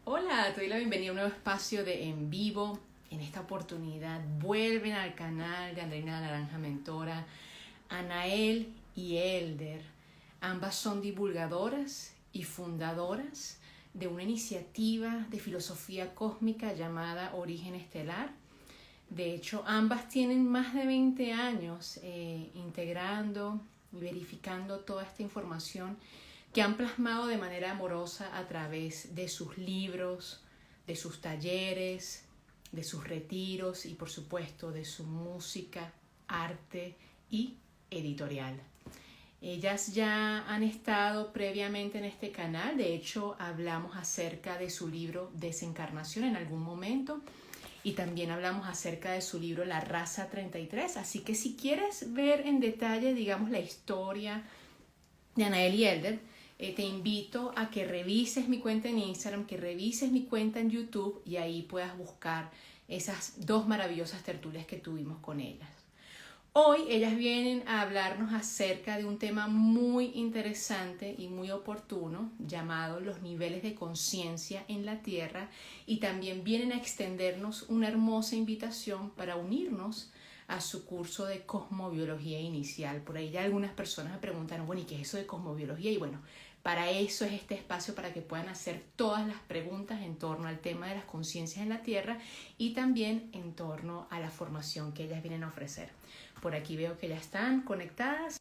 Hola, te doy la bienvenida a un nuevo espacio de En Vivo. En esta oportunidad vuelven al canal de Andreina Naranja Mentora, Anael y Elder. Ambas son divulgadoras y fundadoras de una iniciativa de filosofía cósmica llamada Origen Estelar. De hecho, ambas tienen más de 20 años integrando y verificando toda esta información que han plasmado de manera amorosa a través de sus libros, de sus talleres, de sus retiros y por supuesto de su música, arte y editorial. Ellas ya han estado previamente en este canal, de hecho hablamos acerca de su libro Desencarnación en algún momento y también hablamos acerca de su libro La Raza 33, así que si quieres ver en detalle, digamos, la historia de Anael y Elder, te invito a que revises mi cuenta en Instagram, que revises mi cuenta en YouTube y ahí puedas buscar esas dos maravillosas tertulias que tuvimos con ellas. Hoy ellas vienen a hablarnos acerca de un tema muy interesante y muy oportuno llamado los niveles de conciencia en la Tierra, y también vienen a extendernos una hermosa invitación para unirnos a su curso de cosmobiología inicial. Por ahí ya algunas personas me preguntaron, bueno, ¿y qué es eso de cosmobiología? Y bueno, para eso es este espacio, para que puedan hacer todas las preguntas en torno al tema de las conciencias en la Tierra y también en torno a la formación que ellas vienen a ofrecer. Por aquí veo que ya están conectadas.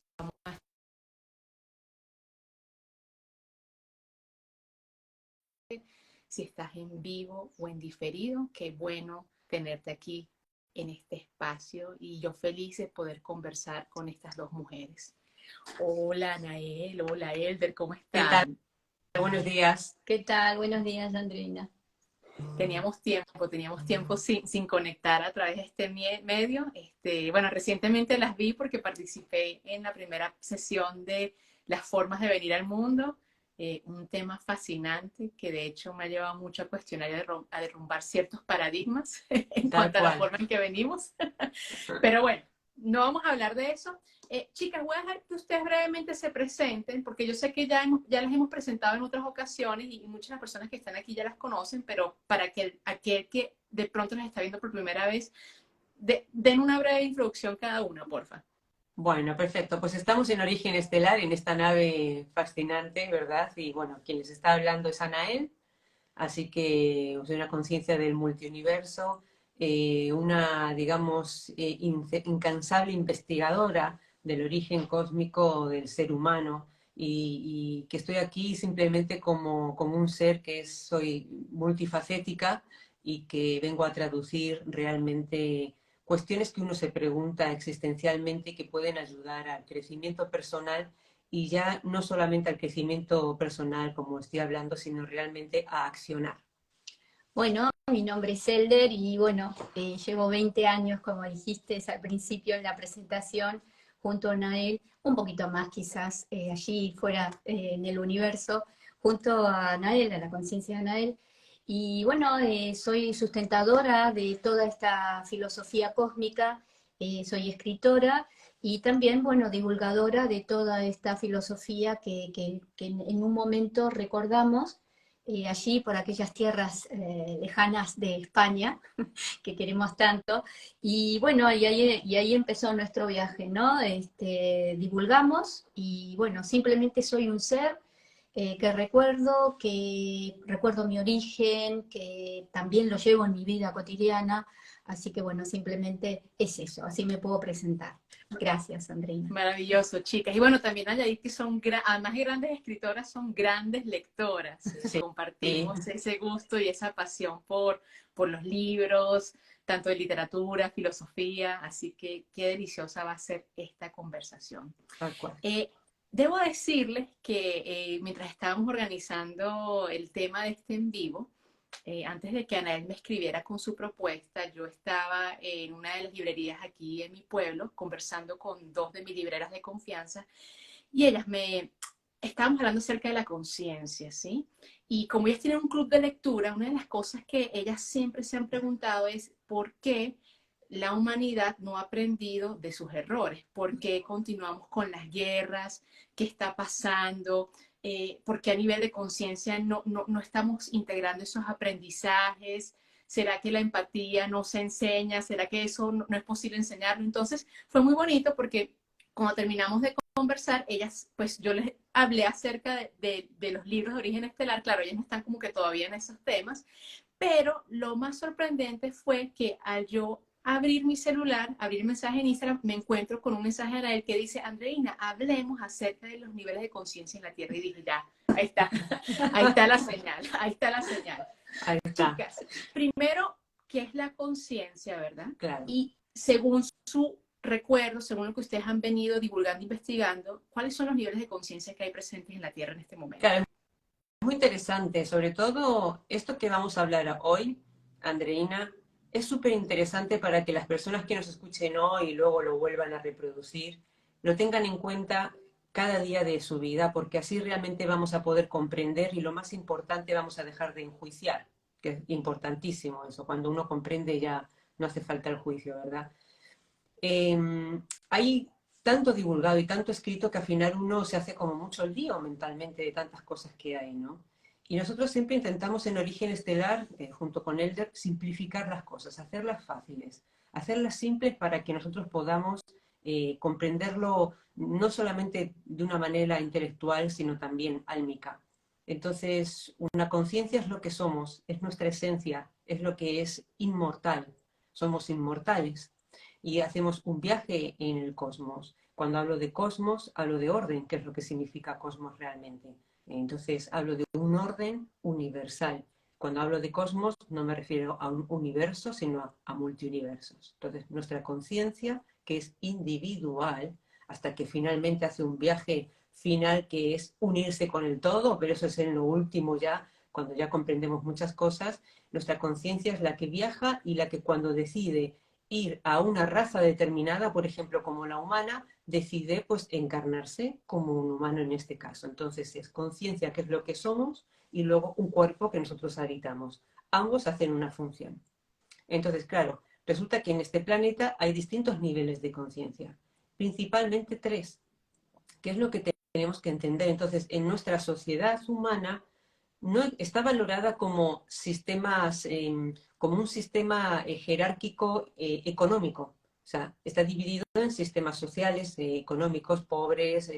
Si estás en vivo o en diferido, qué bueno tenerte aquí en este espacio y yo feliz de poder conversar con estas dos mujeres. Hola Nael, hola Elder, ¿cómo ¿Qué tal? están? Buenos días. ¿Qué tal? Buenos días, Andreina. Teníamos tiempo sin conectar a través de este medio. Bueno, recientemente las vi porque participé en la primera sesión de las formas de venir al mundo, un tema fascinante que de hecho me ha llevado mucho a cuestionar y a derrumbar ciertos paradigmas en Tal cuanto a la cual. forma en que venimos. Pero bueno, no vamos a hablar de eso. Chicas, voy a dejar que ustedes brevemente se presenten, porque yo sé que ya las hemos presentado en otras ocasiones y muchas de las personas que están aquí ya las conocen, pero para que aquel que de pronto las está viendo por primera vez, den una breve introducción cada una, porfa. Bueno, perfecto. Pues estamos en Origen Estelar, en esta nave fascinante, ¿verdad? Y bueno, quien les está hablando es Anael, así que soy una conciencia del multiuniverso, una, digamos, incansable investigadora del origen cósmico del ser humano y que estoy aquí simplemente como un ser soy multifacética y que vengo a traducir realmente cuestiones que uno se pregunta existencialmente y que pueden ayudar al crecimiento personal y ya no solamente al crecimiento personal como estoy hablando, sino realmente a accionar. Bueno, mi nombre es Elder y bueno, llevo 20 años, como dijiste al principio en la presentación, junto a Nael, un poquito más quizás allí fuera en el universo, junto a Nael, a la conciencia de Nael. Y bueno, soy sustentadora de toda esta filosofía cósmica, soy escritora y también, bueno, divulgadora de toda esta filosofía que en un momento recordamos allí por aquellas tierras lejanas de España, que queremos tanto. Y bueno, y ahí empezó nuestro viaje, ¿no? Divulgamos y bueno, simplemente soy un ser que recuerdo mi origen, que también lo llevo en mi vida cotidiana. Así que bueno, simplemente es eso, así me puedo presentar. Gracias, Andreina. Maravilloso, chicas. Y bueno, también añadir que son, además de grandes escritoras, son grandes lectoras. Sí, Compartimos ese gusto y esa pasión por los libros, tanto de literatura, filosofía. Así que qué deliciosa va a ser esta conversación. tal cual. Eh, Debo decirles que mientras estábamos organizando el tema de este en vivo, antes de que Anael me escribiera con su propuesta, yo estaba en una de las librerías aquí en mi pueblo conversando con dos de mis libreras de confianza y estábamos hablando acerca de la conciencia, ¿sí? Y como ellas tienen un club de lectura, una de las cosas que ellas siempre se han preguntado es ¿por qué la humanidad no ha aprendido de sus errores? ¿Por qué continuamos con las guerras? ¿Qué está pasando? porque a nivel de conciencia no estamos integrando esos aprendizajes. ¿Será que la empatía no se enseña? ¿Será que eso no es posible enseñarlo? Entonces fue muy bonito porque cuando terminamos de conversar, ellas, pues yo les hablé acerca de los libros de origen estelar. Claro, ellas no están como que todavía en esos temas, pero lo más sorprendente fue que al yo abrir mi celular, abrir mensaje en Instagram, me encuentro con un mensaje de él que dice: Andreina, hablemos acerca de los niveles de conciencia en la Tierra. Y dije, ya, ahí está la señal, ahí está la señal. Ahí está. Chicas, primero, ¿qué es la conciencia, verdad? Claro. Y según su recuerdo, según lo que ustedes han venido divulgando, investigando, ¿cuáles son los niveles de conciencia que hay presentes en la Tierra en este momento? Claro, muy interesante, sobre todo esto que vamos a hablar hoy, Andreina, es súper interesante para que las personas que nos escuchen hoy y luego lo vuelvan a reproducir, lo tengan en cuenta cada día de su vida, porque así realmente vamos a poder comprender y lo más importante, vamos a dejar de enjuiciar, que es importantísimo eso, cuando uno comprende ya no hace falta el juicio, ¿verdad? Hay tanto divulgado y tanto escrito que al final uno se hace como mucho lío mentalmente de tantas cosas que hay, ¿no? Y nosotros siempre intentamos en Origen Estelar, junto con Elder, simplificar las cosas, hacerlas fáciles, hacerlas simples para que nosotros podamos comprenderlo no solamente de una manera intelectual, sino también álmica. Entonces, una conciencia es lo que somos, es nuestra esencia, es lo que es inmortal. Somos inmortales y hacemos un viaje en el cosmos. Cuando hablo de cosmos, hablo de orden, que es lo que significa cosmos realmente. Entonces, hablo de un orden universal. Cuando hablo de cosmos, no me refiero a un universo, sino a multiuniversos. Entonces, nuestra conciencia, que es individual, hasta que finalmente hace un viaje final que es unirse con el todo, pero eso es en lo último ya, cuando ya comprendemos muchas cosas, nuestra conciencia es la que viaja y la que cuando decide ir a una raza determinada, por ejemplo, como la humana, decide pues encarnarse como un humano en este caso. Entonces es conciencia, que es lo que somos, y luego un cuerpo que nosotros habitamos. Ambos hacen una función. Entonces, claro, resulta que en este planeta hay distintos niveles de conciencia, principalmente tres, que es lo que tenemos que entender. Entonces, en nuestra sociedad humana no está valorada como sistemas, como un sistema jerárquico económico. O sea, está dividido en sistemas sociales, económicos, pobres,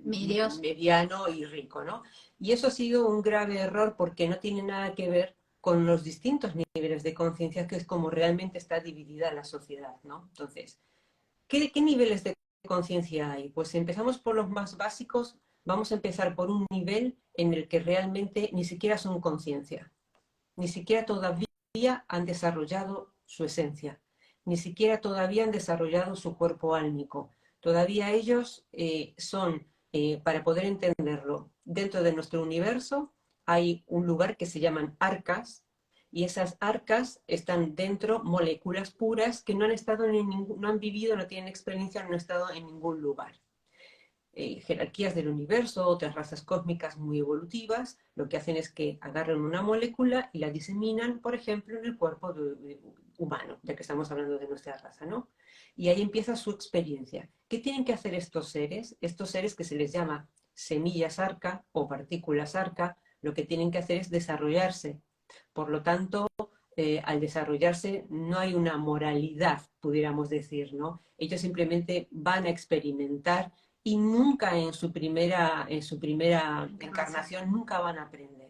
Medios. mediano y rico, ¿no? Y eso ha sido un grave error porque no tiene nada que ver con los distintos niveles de conciencia, que es como realmente está dividida la sociedad, ¿no? Entonces, ¿qué niveles de conciencia hay? Pues empezamos por los más básicos. Vamos a empezar por un nivel en el que realmente ni siquiera son conciencia, ni siquiera todavía han desarrollado su esencia, ni siquiera todavía han desarrollado su cuerpo álmico. Todavía ellos son, para poder entenderlo, dentro de nuestro universo hay un lugar que se llaman arcas, y esas arcas están dentro moléculas puras que no han estado en no han vivido, no tienen experiencia, no han estado en ningún lugar. Jerarquías del universo, otras razas cósmicas muy evolutivas, lo que hacen es que agarran una molécula y la diseminan, por ejemplo, en el cuerpo humano, ya que estamos hablando de nuestra raza, ¿no? Y ahí empieza su experiencia. ¿Qué tienen que hacer estos seres? Estos seres que se les llama semillas arca o partículas arca, lo que tienen que hacer es desarrollarse. Por lo tanto, al desarrollarse no hay una moralidad, pudiéramos decir, ¿no? Ellos simplemente van a experimentar y nunca en su primera encarnación nunca van a aprender,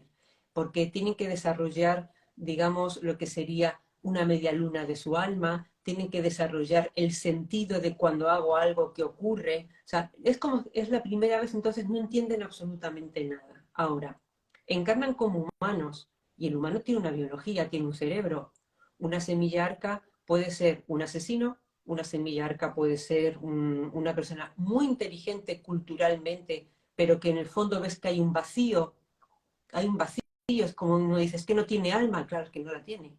porque tienen que desarrollar, digamos, lo que sería una media luna de su alma, tienen que desarrollar el sentido de cuando hago algo que ocurre. O sea, es como, es la primera vez, entonces no entienden absolutamente nada. Ahora, encarnan como humanos, y el humano tiene una biología, tiene un cerebro. Una semilla arca puede ser un asesino, una semilla arca puede ser una persona muy inteligente culturalmente, pero que en el fondo ves que hay un vacío, es como uno dice, es que no tiene alma, claro que no la tiene.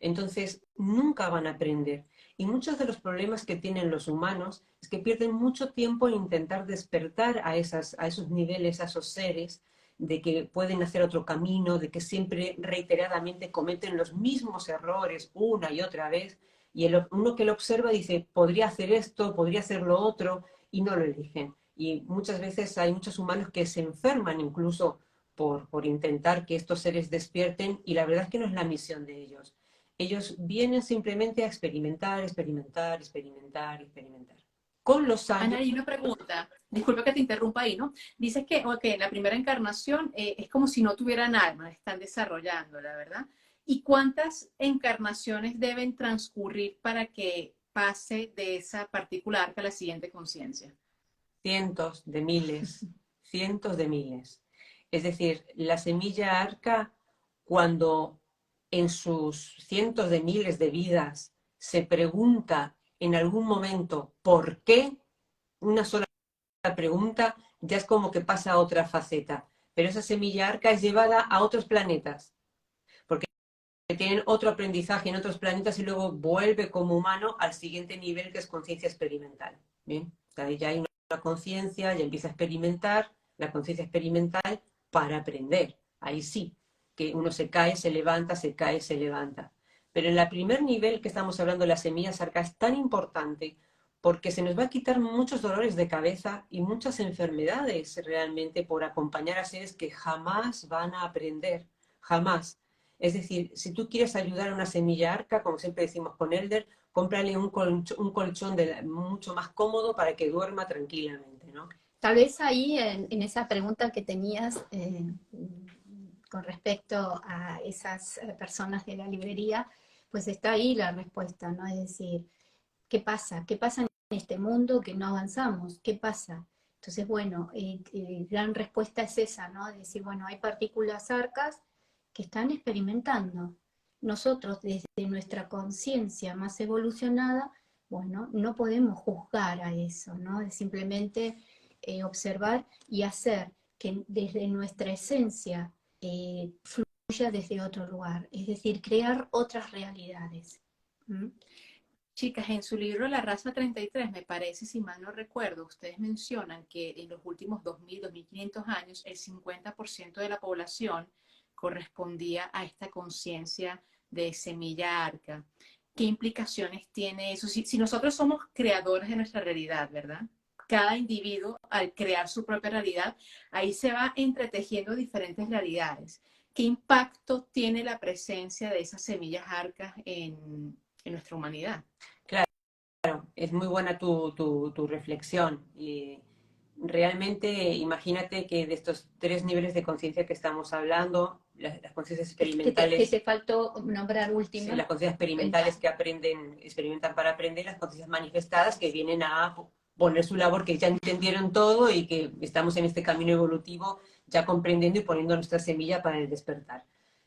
Entonces, nunca van a aprender. Y muchos de los problemas que tienen los humanos es que pierden mucho tiempo en intentar despertar a esos niveles, a esos seres, de que pueden hacer otro camino, de que siempre reiteradamente cometen los mismos errores una y otra vez, y uno que lo observa dice, podría hacer esto, podría hacer lo otro, y no lo eligen. Y muchas veces hay muchos humanos que se enferman incluso por intentar que estos seres despierten, y la verdad es que no es la misión de ellos. Ellos vienen simplemente a experimentar, experimentar, experimentar, experimentar. Con los años... Ana, y una pregunta, disculpa que te interrumpa ahí, ¿no? Dices que okay, la primera encarnación es como si no tuvieran alma, están desarrollándola, ¿verdad? ¿Y cuántas encarnaciones deben transcurrir para que pase de esa particular a la siguiente conciencia? Cientos de miles, cientos de miles. Es decir, la semilla arca, cuando en sus cientos de miles de vidas se pregunta en algún momento ¿por qué? Una sola pregunta, ya es como que pasa a otra faceta. Pero esa semilla arca es llevada a otros planetas, porque tienen otro aprendizaje en otros planetas y luego vuelve como humano al siguiente nivel, que es conciencia experimental. ¿Bien? O sea, ya hay una conciencia, ya empieza a experimentar, la conciencia experimental para aprender. Ahí sí, que uno se cae, se levanta, se cae, se levanta. Pero en el primer nivel que estamos hablando, la semilla arca, es tan importante porque se nos va a quitar muchos dolores de cabeza y muchas enfermedades realmente por acompañar a seres que jamás van a aprender, jamás. Es decir, si tú quieres ayudar a una semilla arca, como siempre decimos con Elder, cómprale un colchón mucho más cómodo para que duerma tranquilamente, ¿no? Tal vez ahí en esa pregunta que tenías con respecto a esas personas de la librería, pues está ahí la respuesta, ¿no? Es decir, ¿qué pasa? ¿Qué pasa en este mundo que no avanzamos? ¿Qué pasa? Entonces, bueno, gran respuesta es esa, ¿no? Es decir, bueno, hay partículas arcas que están experimentando. Nosotros, desde nuestra conciencia más evolucionada, bueno, no podemos juzgar a eso, ¿no? Es simplemente observar y hacer que desde nuestra esencia fluya desde otro lugar, es decir, crear otras realidades. ¿Mm? Chicas, en su libro La raza 33, me parece, si mal no recuerdo, ustedes mencionan que en los últimos 2000, 2500 años, el 50% de la población correspondía a esta conciencia de semilla arca. ¿Qué implicaciones tiene eso? Si nosotros somos creadores de nuestra realidad, ¿verdad? Cada individuo, al crear su propia realidad, ahí se va entretejiendo diferentes realidades. ¿Qué impacto tiene la presencia de esas semillas arcas en nuestra humanidad? Claro, es muy buena tu reflexión. Y realmente imagínate que de estos tres niveles de conciencia que estamos hablando, las conciencias Que experimentales, te faltó nombrar última. las conciencias experimentales que aprenden, experimentan para aprender, las conciencias manifestadas que vienen a poner su labor, que ya entendieron todo y que estamos en este camino evolutivo ya comprendiendo y poniendo nuestra semilla para el despertar.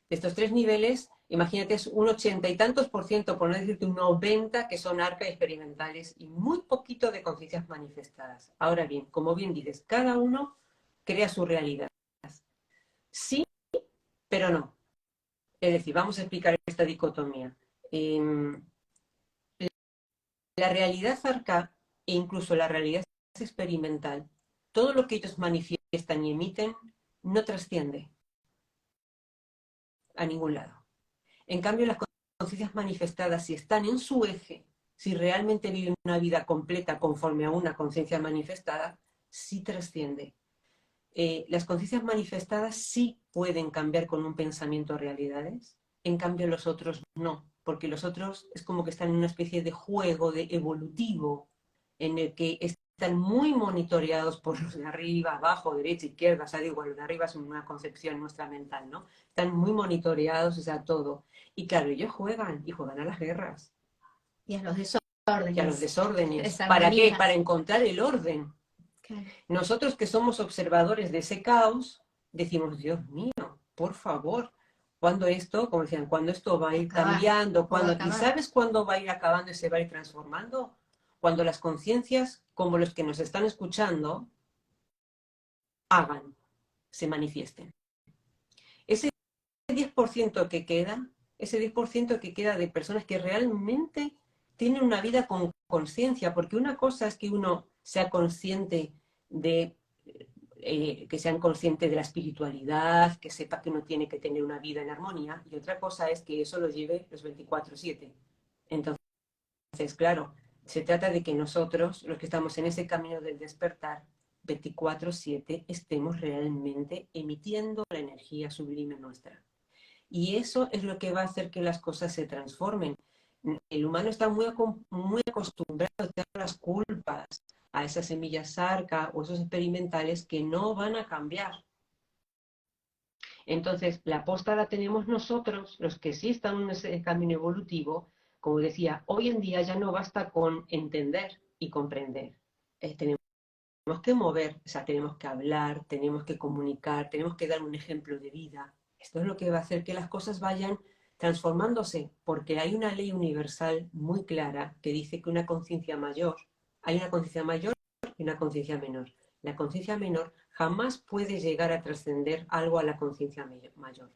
De estos tres niveles, imagínate, es un 80 y tantos por ciento, por no decirte un 90, que son arca experimentales y muy poquito de conciencias manifestadas. Ahora bien, como bien dices, cada uno crea su realidad. Sí, pero no. Es decir, vamos a explicar esta dicotomía. La realidad arca e incluso la realidad experimental, todo lo que ellos manifiestan y emiten no trasciende a ningún lado. En cambio, las conciencias manifestadas, si están en su eje, si realmente viven una vida completa conforme a una conciencia manifestada, sí trasciende. Las conciencias manifestadas sí pueden cambiar con un pensamiento realidades, en cambio los otros no, porque los otros es como que están en una especie de juego de evolutivo en el que están muy monitoreados por los de arriba, abajo, derecha, izquierda, o sea, digo, los de arriba es una concepción nuestra mental, ¿no? Están muy monitoreados, o sea, todo. Y claro, ellos juegan, y juegan a las guerras. Y a los Y a los desórdenes. desórdenes. ¿Para qué? Para encontrar el orden. Claro. Nosotros que somos observadores de ese caos, decimos, Dios mío, por favor, cuando esto, como decían, cuando esto va a ir cambiando, ¿y sabes cuándo va a ir acabando y se va a ir transformando? Cuando las conciencias, como los que nos están escuchando, hagan, se manifiesten. Ese 10% que queda, ese 10% que queda de personas que realmente tienen una vida con conciencia, porque una cosa es que uno sea consciente de, que sean conscientes de la espiritualidad, que sepa que uno tiene que tener una vida en armonía, y otra cosa es que eso lo lleve los 24/7. Entonces, claro, se trata de que nosotros, los que estamos en ese camino del despertar, 24/7 estemos realmente emitiendo la energía sublime nuestra. Y eso es lo que va a hacer que las cosas se transformen. El humano está muy acostumbrado a echar las culpas a esas semillas arca o esos experimentales que no van a cambiar. Entonces, la posta la tenemos nosotros, los que sí están en ese camino evolutivo. Como decía, hoy en día ya no basta con entender y comprender. Tenemos que mover, o sea, tenemos que hablar, tenemos que comunicar, tenemos que dar un ejemplo de vida. Esto es lo que va a hacer que las cosas vayan transformándose, porque hay una ley universal muy clara que dice que hay una conciencia mayor y una conciencia menor. La conciencia menor jamás puede llegar a trascender algo a la conciencia mayor.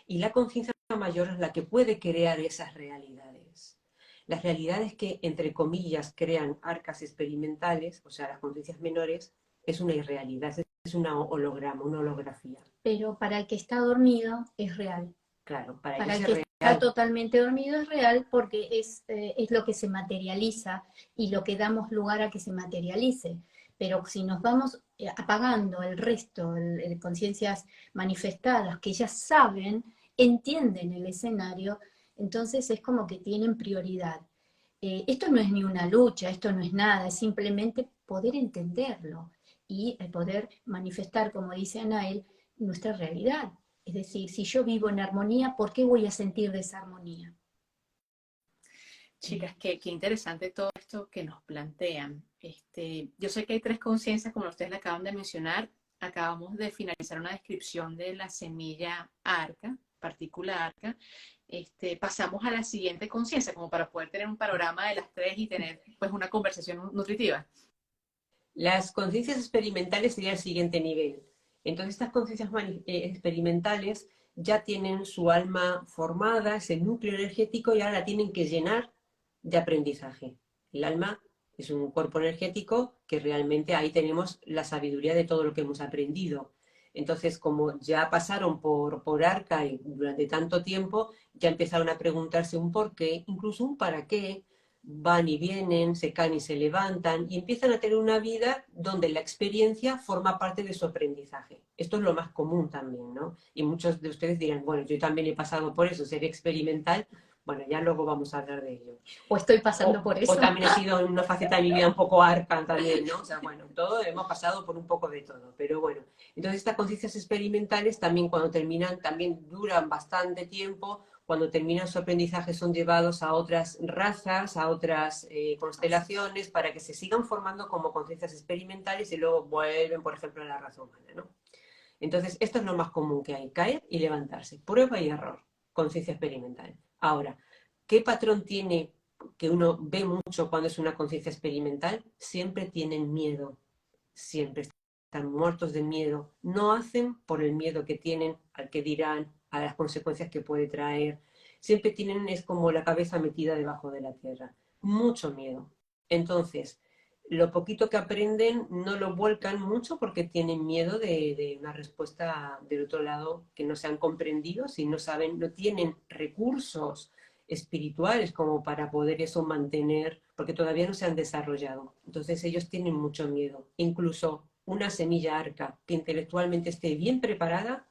Y la conciencia mayor es la que puede crear esas realidades. Las realidades que, entre comillas, crean arcas experimentales, o sea, las conciencias menores, es una irrealidad, es un holograma, una holografía. Pero para el que está dormido es real. Claro, para Para ellos el es que real. está totalmente dormido es real porque es lo que se materializa y lo que damos lugar a que se materialice. Pero si nos vamos apagando el resto de conciencias manifestadas que ya saben, entienden el escenario, entonces es como que tienen prioridad. Esto no es ni una lucha, esto no es nada, es simplemente poder entenderlo y poder manifestar, como dice Anael, nuestra realidad. Es decir, si yo vivo en armonía, ¿por qué voy a sentir desarmonía? Chicas, qué interesante todo esto que nos plantean. Yo sé que hay tres conciencias, como ustedes le acaban de mencionar. Acabamos de finalizar una descripción de la semilla arca, partícula arca. Pasamos a la siguiente conciencia, como para poder tener un panorama de las tres y tener pues una conversación nutritiva. Las conciencias experimentales sería el siguiente nivel. Entonces, estas conciencias experimentales ya tienen su alma formada, ese núcleo energético, y ahora la tienen que llenar de aprendizaje. El alma es un cuerpo energético que realmente ahí tenemos la sabiduría de todo lo que hemos aprendido. Entonces, como ya pasaron por arca y durante tanto tiempo, ya empezaron a preguntarse un por qué, incluso un para qué, van y vienen, se caen y se levantan y empiezan a tener una vida donde la experiencia forma parte de su aprendizaje. Esto es lo más común también, ¿no? Y muchos de ustedes dirán, bueno, yo también he pasado por eso, ser experimental. Bueno, ya luego vamos a hablar de ello. O estoy pasando por eso. O también he sido en una faceta de mi vida un poco arca también, ¿no? O sea, bueno, todos hemos pasado por un poco de todo, pero bueno. Entonces estas conciencias experimentales también cuando terminan, también duran bastante tiempo. Cuando terminan su aprendizaje son llevados a otras razas, a otras constelaciones, para que se sigan formando como conciencias experimentales y luego vuelven, por ejemplo, a la raza humana, ¿no? Entonces, esto es lo más común que hay, caer y levantarse, prueba y error, conciencia experimental. Ahora, ¿qué patrón tiene que uno ve mucho cuando es una conciencia experimental? Siempre tienen miedo, siempre están muertos de miedo. No hacen por el miedo que tienen al que dirán, a las consecuencias que puede traer. Siempre tienen, es como la cabeza metida debajo de la tierra. Mucho miedo. Entonces, lo poquito que aprenden no lo vuelcan mucho porque tienen miedo de una respuesta del otro lado que no se han comprendido, si no saben, no tienen recursos espirituales como para poder eso mantener, porque todavía no se han desarrollado. Entonces ellos tienen mucho miedo. Incluso una semilla arca que intelectualmente esté bien preparada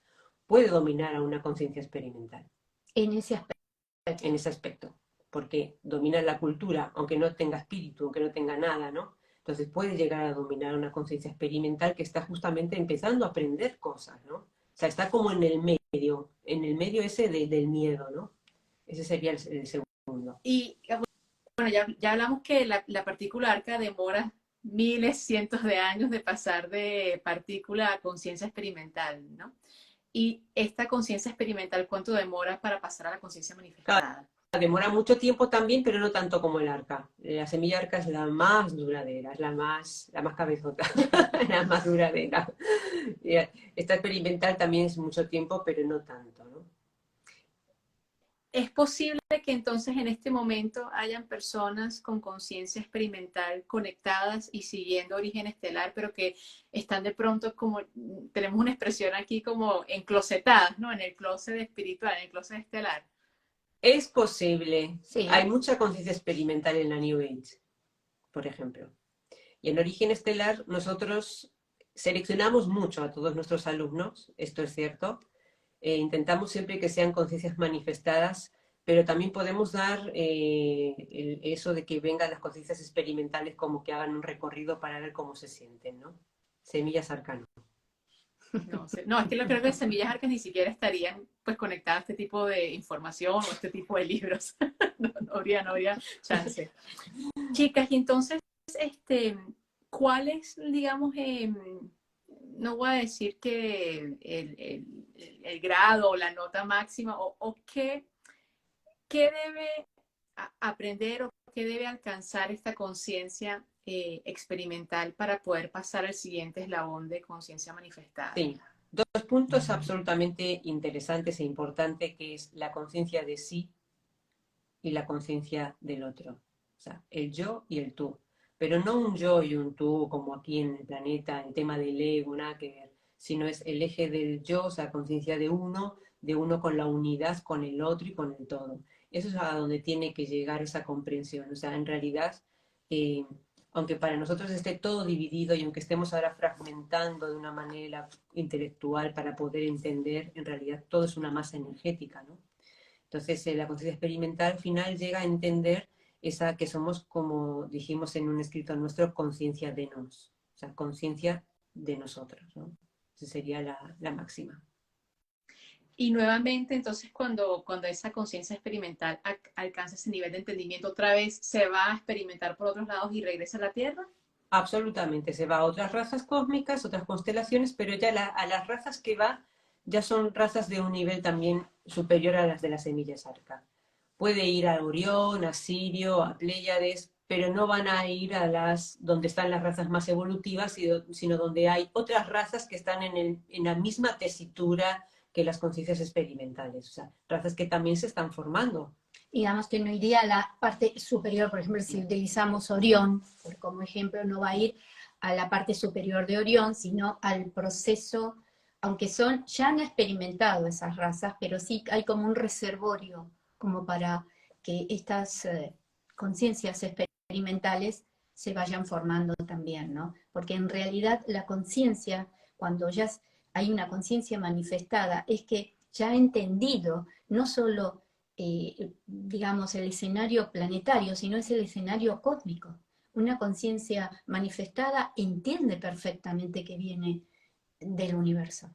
puede dominar a una conciencia experimental. En ese aspecto. En ese aspecto. Porque domina la cultura, aunque no tenga espíritu, aunque no tenga nada, ¿no? Entonces puede llegar a dominar una conciencia experimental que está justamente empezando a aprender cosas, ¿no? O sea, está como en el medio ese del miedo, ¿no? Ese sería el segundo. Y bueno, ya hablamos que la partícula arca demora miles, cientos de años de pasar de partícula a conciencia experimental, ¿no? Y esta conciencia experimental, ¿cuánto demora para pasar a la conciencia manifestada? Demora mucho tiempo también, pero no tanto como el arca. La semilla arca es la más duradera, es la más cabezota, la más duradera. Esta experimental también es mucho tiempo, pero no tanto, ¿no? ¿Es posible que entonces en este momento hayan personas con conciencia experimental conectadas y siguiendo origen estelar, pero que están de pronto como, tenemos una expresión aquí como enclosetadas, ¿no? En el closet espiritual, en el closet estelar? Es posible. Sí. Hay mucha conciencia experimental en la New Age, por ejemplo. Y en Origen Estelar nosotros seleccionamos mucho a todos nuestros alumnos, esto es cierto. Intentamos siempre que sean conciencias manifestadas, pero también podemos dar eso de que vengan las conciencias experimentales, como que hagan un recorrido para ver cómo se sienten, ¿no? Semillas arcanas. No, no, es que creo que Semillas Arcas ni siquiera estarían pues conectadas a este tipo de información o este tipo de libros. No habría chance. Chicas, y entonces, ¿cuál es, digamos, no voy a decir que el grado o la nota máxima o qué debe aprender o qué debe alcanzar esta conciencia experimental para poder pasar al siguiente eslabón de conciencia manifestada? Sí, dos puntos absolutamente interesantes e importantes, que es la conciencia de sí y la conciencia del otro. O sea, el yo y el tú. Pero no un yo y un tú como aquí en el planeta, el tema del ego, nada que ver, sino es el eje del yo, o sea, conciencia de uno con la unidad, con el otro y con el todo. Eso es a donde tiene que llegar esa comprensión. O sea, en realidad, eh, aunque para nosotros esté todo dividido y aunque estemos ahora fragmentando de una manera intelectual para poder entender, en realidad todo es una masa energética, ¿no? Entonces, la conciencia experimental al final llega a entender esa que somos, como dijimos en un escrito nuestro, conciencia de nos, o sea, conciencia de nosotros, ¿no? Esa sería la máxima. Y nuevamente, entonces, cuando esa conciencia experimental alcanza ese nivel de entendimiento, otra vez se va a experimentar por otros lados y regresa a la Tierra. Absolutamente, se va a otras razas cósmicas, otras constelaciones, pero ya a las razas que va ya son razas de un nivel también superior a las de las semillas arca. Puede ir a Orión, a Sirio, a Pléyades, pero no van a ir a las donde están las razas más evolutivas, sino donde hay otras razas que están en la misma tesitura que las conciencias experimentales, o sea, razas que también se están formando. Digamos que no iría a la parte superior, por ejemplo, si utilizamos Orión como ejemplo, no va a ir a la parte superior de Orión, sino al proceso, aunque ya han experimentado esas razas, pero sí hay como un reservorio, como para que estas conciencias experimentales se vayan formando también, ¿no? Porque en realidad la conciencia, cuando ya hay una conciencia manifestada, es que ya ha entendido no solo digamos, el escenario planetario, sino es el escenario cósmico. Una conciencia manifestada entiende perfectamente que viene del universo.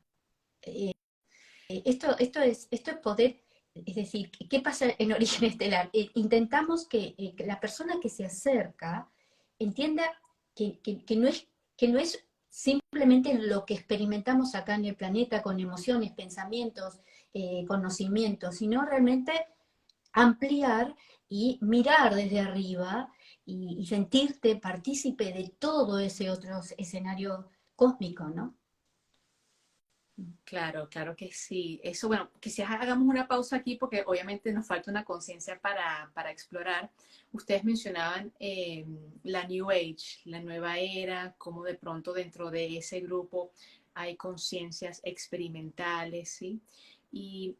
Esto es poder, es decir, ¿qué pasa en Origen Estelar? Intentamos que la persona que se acerca entienda que no es simplemente lo que experimentamos acá en el planeta con emociones, pensamientos, conocimientos, sino realmente ampliar y mirar desde arriba y sentirte partícipe de todo ese otro escenario cósmico, ¿no? Claro, claro que sí. Eso, bueno, quizás hagamos una pausa aquí porque obviamente nos falta una conciencia para explorar. Ustedes mencionaban la New Age, la nueva era, cómo de pronto dentro de ese grupo hay conciencias experimentales, ¿sí? Y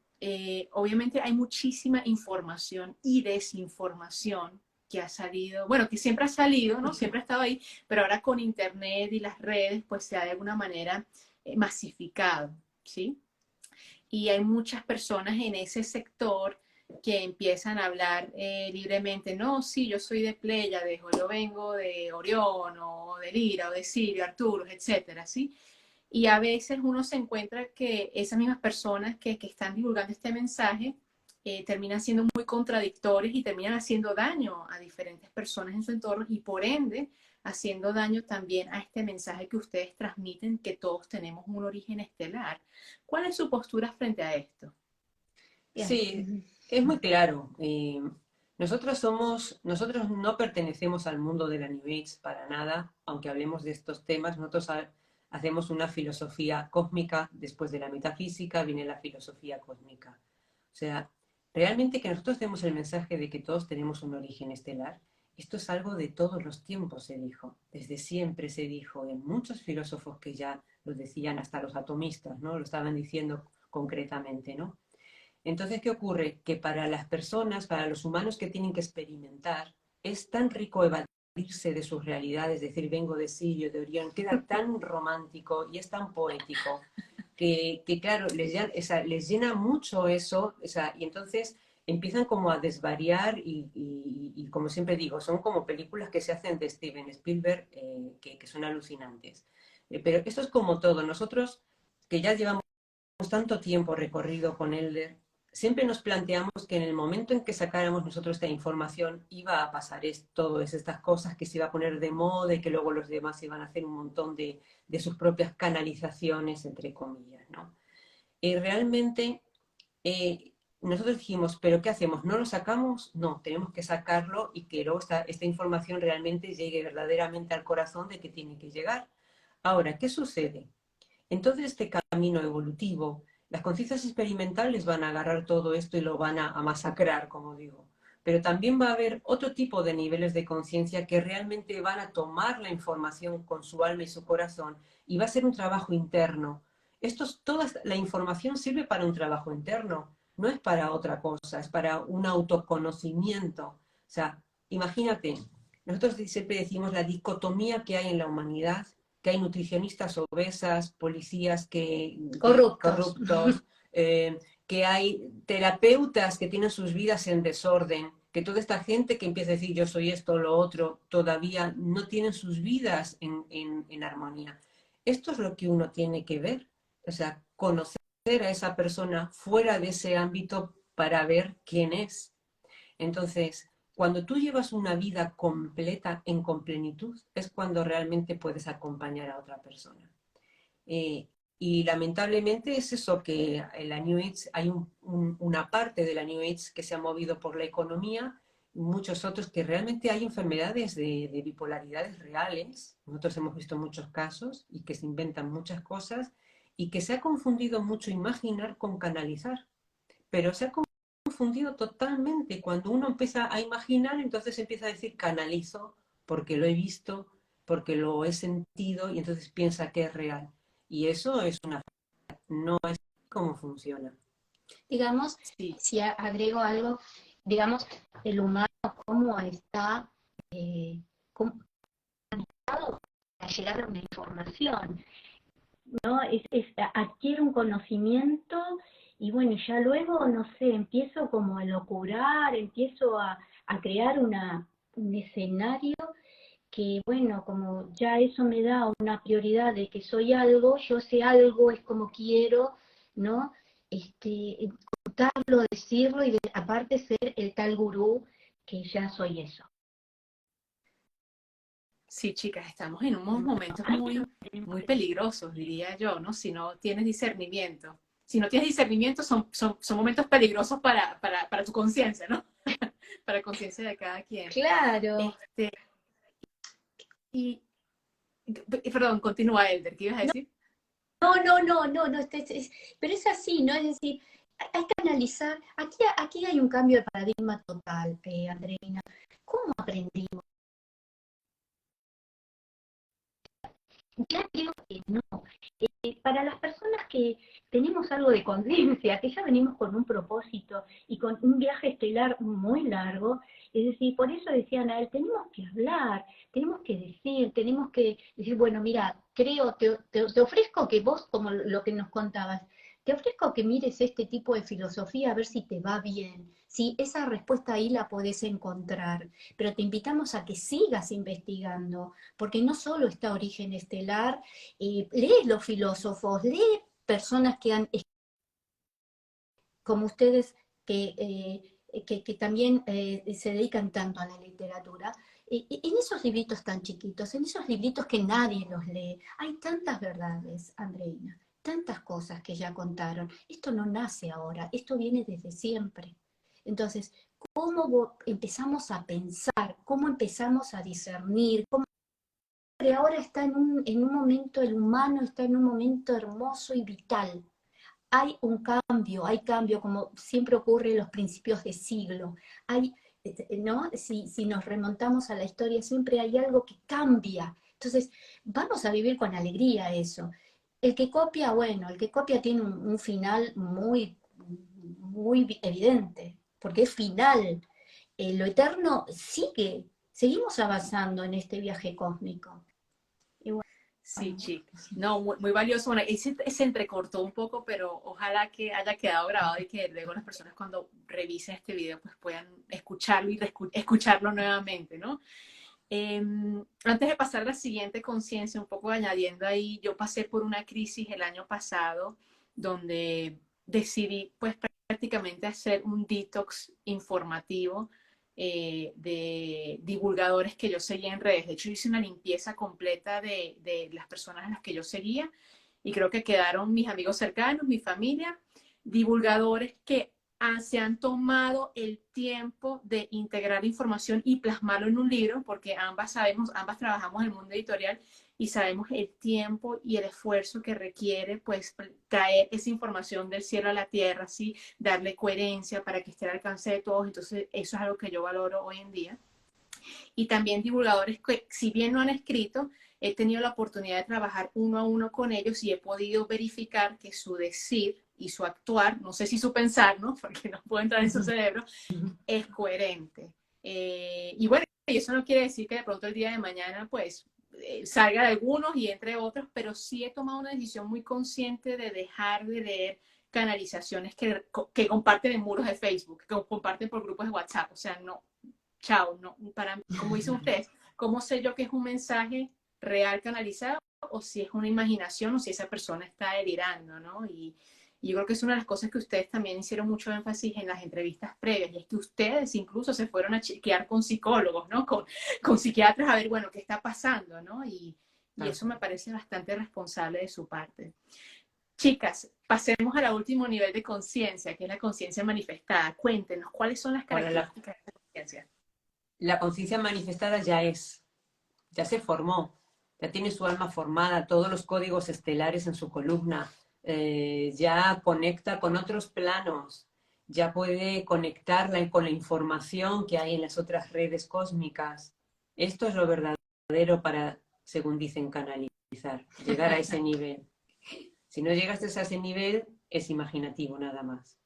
obviamente hay muchísima información y desinformación que ha salido, bueno, que siempre ha salido, ¿no? Siempre ha estado ahí, pero ahora con Internet y las redes, pues se ha de alguna manera masificado. ¿Sí? Y hay muchas personas en ese sector que empiezan a hablar libremente, no, sí, yo soy de Pléyades, o yo vengo de Orión, o de Lira, o de Sirio, Arturo, etcétera, ¿sí? Y a veces uno se encuentra que esas mismas personas que están divulgando este mensaje terminan siendo muy contradictorios y terminan haciendo daño a diferentes personas en su entorno y por ende haciendo daño también a este mensaje que ustedes transmiten, que todos tenemos un origen estelar. ¿Cuál es su postura frente a esto? Sí, es muy claro. Nosotros no pertenecemos al mundo de la New Age para nada, aunque hablemos de estos temas. Nosotros hacemos una filosofía cósmica, después de la metafísica viene la filosofía cósmica. O sea, realmente que nosotros demos el mensaje de que todos tenemos un origen estelar, esto es algo de todos los tiempos, se dijo. Desde siempre se dijo, en muchos filósofos que ya lo decían, hasta los atomistas, ¿no? Lo estaban diciendo concretamente, ¿no? Entonces, ¿qué ocurre? Que para las personas, para los humanos que tienen que experimentar, es tan rico evadir irse de sus realidades, es decir, vengo de Sirio, de Orión, queda tan romántico y es tan poético que claro, les llena mucho eso, o sea, y entonces empiezan como a desvariar y como siempre digo, son como películas que se hacen de Steven Spielberg que son alucinantes. Pero esto es como todo, nosotros que ya llevamos tanto tiempo recorrido con Elder, siempre nos planteamos que en el momento en que sacáramos nosotros esta información iba a pasar todas estas cosas, que se iba a poner de moda y que luego los demás iban a hacer un montón de sus propias canalizaciones, entre comillas, ¿no? Y realmente nosotros dijimos, ¿pero qué hacemos? ¿No lo sacamos? No, tenemos que sacarlo y que luego esta información realmente llegue verdaderamente al corazón de que tiene que llegar. Ahora, ¿qué sucede? Entonces, este camino evolutivo, las conciencias experimentales van a agarrar todo esto y lo van a masacrar, como digo. Pero también va a haber otro tipo de niveles de conciencia que realmente van a tomar la información con su alma y su corazón y va a ser un trabajo interno. Toda la información sirve para un trabajo interno, no es para otra cosa, es para un autoconocimiento. O sea, imagínate, nosotros siempre decimos la dicotomía que hay en la humanidad, que hay nutricionistas obesas, policías corruptos, que hay terapeutas que tienen sus vidas en desorden, que toda esta gente que empieza a decir yo soy esto o lo otro, todavía no tienen sus vidas en armonía. Esto es lo que uno tiene que ver, o sea, conocer a esa persona fuera de ese ámbito para ver quién es. Entonces, cuando tú llevas una vida completa con plenitud, es cuando realmente puedes acompañar a otra persona. Y lamentablemente es eso que en la New Age hay una parte de la New Age que se ha movido por la economía, muchos otros que realmente hay enfermedades de bipolaridades reales. Nosotros hemos visto muchos casos y que se inventan muchas cosas y que se ha confundido mucho imaginar con canalizar. Pero se ha confundido totalmente. Cuando uno empieza a imaginar, entonces empieza a decir canalizo porque lo he visto, porque lo he sentido y entonces piensa que es real. Y eso es no es cómo funciona. Digamos, Sí. si agrego algo, digamos, el humano cómo está conectado a llegar a una información, ¿no? Adquiere un conocimiento y bueno, ya luego, no sé, empiezo como a locurar, empiezo a crear un escenario que, bueno, como ya eso me da una prioridad de que soy algo, yo sé algo, es como quiero, ¿no? Contarlo, decirlo y aparte ser el tal gurú que ya soy eso. Sí, chicas, estamos en unos momentos muy, muy peligrosos, diría yo, ¿no? Si no tienes discernimiento. Si no tienes discernimiento, son momentos peligrosos para tu conciencia, ¿no? Para la conciencia de cada quien. Claro. Y, perdón, continúa, Elder, ¿qué ibas a decir? No, pero es así, ¿no? Es decir, hay que analizar, aquí hay un cambio de paradigma total, Andreina. ¿Cómo aprendimos? Ya creo que no. Para las personas que tenemos algo de conciencia, que ya venimos con un propósito y con un viaje estelar muy largo, es decir, por eso decían a él, tenemos que hablar, tenemos que decir, bueno, mira, te ofrezco que vos, como lo que nos contabas, te ofrezco que mires este tipo de filosofía a ver si te va bien, si esa respuesta ahí la podés encontrar, pero te invitamos a que sigas investigando, porque no solo está Origen Estelar, lee los filósofos, lee personas que han, como ustedes, que también se dedican tanto a la literatura, en esos libritos tan chiquitos, en esos libritos que nadie los lee, hay tantas verdades, Andreina, tantas cosas que ya contaron. Esto no nace ahora, esto viene desde siempre. Entonces, ¿cómo empezamos a pensar? ¿Cómo empezamos a discernir? Ahora está en un momento, el humano está en un momento hermoso y vital. Hay cambio, como siempre ocurre en los principios de siglo. ¿No? Si nos remontamos a la historia, siempre hay algo que cambia. Entonces, vamos a vivir con alegría eso. El que copia, bueno, el que copia tiene un final muy, muy evidente, porque es final. Lo eterno seguimos avanzando en este viaje cósmico. Y bueno, Sí, chicas. No, muy valioso. Bueno, y se entrecortó un poco, pero ojalá que haya quedado grabado y que luego las personas cuando revisen este video pues puedan escucharlo y escucharlo nuevamente, ¿no? Antes de pasar a la siguiente conciencia, un poco añadiendo ahí, yo pasé por una crisis el año pasado donde decidí pues prácticamente hacer un detox informativo de divulgadores que yo seguía en redes. De hecho, hice una limpieza completa de las personas a las que yo seguía y creo que quedaron mis amigos cercanos, mi familia, divulgadores que se han tomado el tiempo de integrar información y plasmarlo en un libro, porque ambas sabemos, ambas trabajamos en el mundo editorial y sabemos el tiempo y el esfuerzo que requiere pues traer esa información del cielo a la tierra, ¿sí? Darle coherencia para que esté al alcance de todos. Entonces eso es algo que yo valoro hoy en día. Y también divulgadores que, si bien no han escrito, he tenido la oportunidad de trabajar uno a uno con ellos y he podido verificar que su decir y su actuar, no sé si su pensar, ¿no? Porque no puedo entrar en su cerebro, es coherente. Y bueno, y eso no quiere decir que de pronto el día de mañana, pues, salga de algunos y entre otros, pero sí he tomado una decisión muy consciente de dejar de leer canalizaciones que comparten en muros de Facebook, que comparten por grupos de WhatsApp. O sea, no, chao, no, para, como dicen ustedes, ¿cómo sé yo que es un mensaje real canalizado o si es una imaginación o si esa persona está delirando, ¿no? Y yo creo que es una de las cosas que ustedes también hicieron mucho énfasis en las entrevistas previas, y es que ustedes incluso se fueron a chequear con psicólogos, ¿no? Con psiquiatras a ver, bueno, qué está pasando, ¿no? Y eso me parece bastante responsable de su parte. Chicas, pasemos al último nivel de conciencia, que es la conciencia manifestada. Cuéntenos, ¿cuáles son las Ahora, características de esta conciencia? la conciencia manifestada ya se formó, ya tiene su alma formada, todos los códigos estelares en su columna, ya conecta con otros planos, ya puede conectarla con la información que hay en las otras redes cósmicas. Esto es lo verdadero para, según dicen, canalizar, llegar a ese nivel. Si no llegaste a ese nivel, es imaginativo nada más.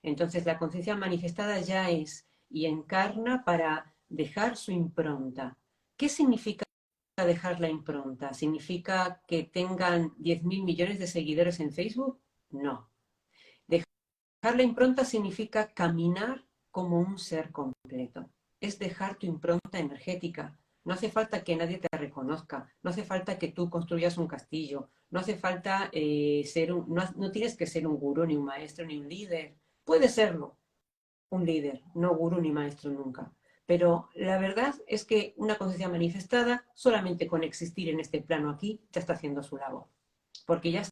Entonces la conciencia manifestada ya es y encarna para dejar su impronta. ¿Qué significa dejar la impronta? ¿Significa que tengan 10.000 millones de seguidores en Facebook? No. Dejar la impronta significa caminar como un ser completo. Es dejar tu impronta energética. No hace falta que nadie te reconozca, no hace falta que tú construyas un castillo, no hace falta no tienes que ser un gurú, ni un maestro, ni un líder. Puede serlo, un líder, no gurú ni maestro nunca. Pero la verdad es que una conciencia manifestada, solamente con existir en este plano aquí, ya está haciendo su labor. Porque ya